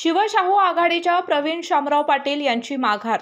शिवशाहू आघाडीच्या प्रवीण शामराव पाटील यांची माघार.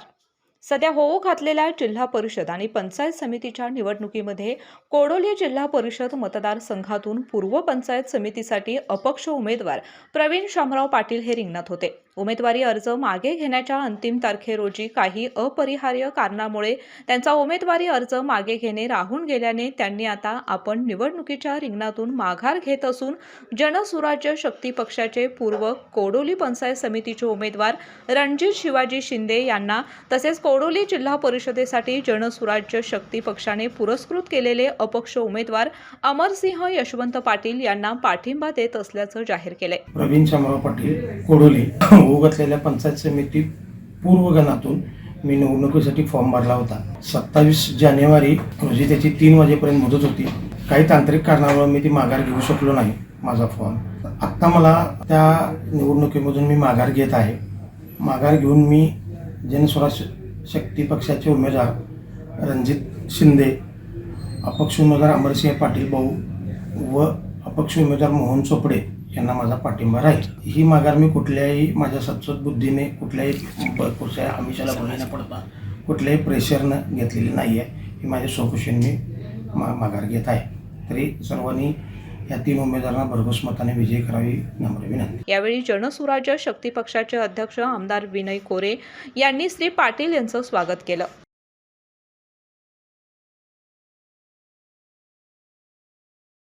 सध्या होऊ घातलेल्या जिल्हा परिषद आणि पंचायत समितीच्या निवडणुकीमध्ये कोडोली जिल्हा परिषद मतदारसंघातून पूर्व पंचायत समितीसाठी अपक्ष उमेदवार प्रवीण शामराव पाटील हे रिंगणात होते. उमेदवारी अर्ज मागे घेण्याच्या अंतिम तारखेरोजी काही अपरिहार्य कारणामुळे त्यांचा उमेदवारी अर्ज मागे घेणे राहून गेल्याने त्यांनी आता आपण निवडणुकीच्या रिंगणातून माघार घेत असून जनसुराज्य शक्ती पक्षाचे पूर्व कोडोली पंचायत समितीचे उमेदवार रणजित शिवाजी शिंदे यांना तसेच कोडोली जिल्हा परिषदेसाठी जनसुराज्य शक्ती पक्षाने पुरस्कृत केलेले अपक्ष उमेदवार अमरसिंह यशवंत पाटील यांना पाठिंबा देत असल्याचं जाहीर केलंय. प्रवीण शामराव पाटील कोडोली घातलेल्या पंचायत समिती पूर्वगणातून मी निवडणुकीसाठी फॉर्म भरला होता. 27 जानेवारी रोजी त्याची 3 वाजेपर्यंत मुदत होती. काही तांत्रिक कारणामुळे मी ती माघार घेऊ शकलो नाही माझा फॉर्म. आत्ता मला त्या निवडणुकीमधून मी माघार घेत आहे. माघार घेऊन मी जनस्वराज्य शक्ती पक्षाचे उमेदवार रणजित शिंदे, अपक्ष उमेदवार अमरसिंह पाटील भाऊ व अपक्ष उमेदवार मोहन चोपडे यांना माझा पाठिंबा राहील. ही माघार मी कुठल्याही माझ्या सचोट बुद्धीने कुठल्याही आमिषाला बळी न पडता कुठल्याही प्रेशरनं घेतलेली नाही आहे. ही माझ्या स्वखुशीने मी माघार घेत आहे. तरी सर्वांनी या 3 उमेदवारांना भरघोस मताने विजयी करावी नम्र विनंती. यावेळी जनसुराज्य शक्ती पक्षाचे अध्यक्ष आमदार विनय कोरे यांनी श्री पाटील यांचं स्वागत केलं.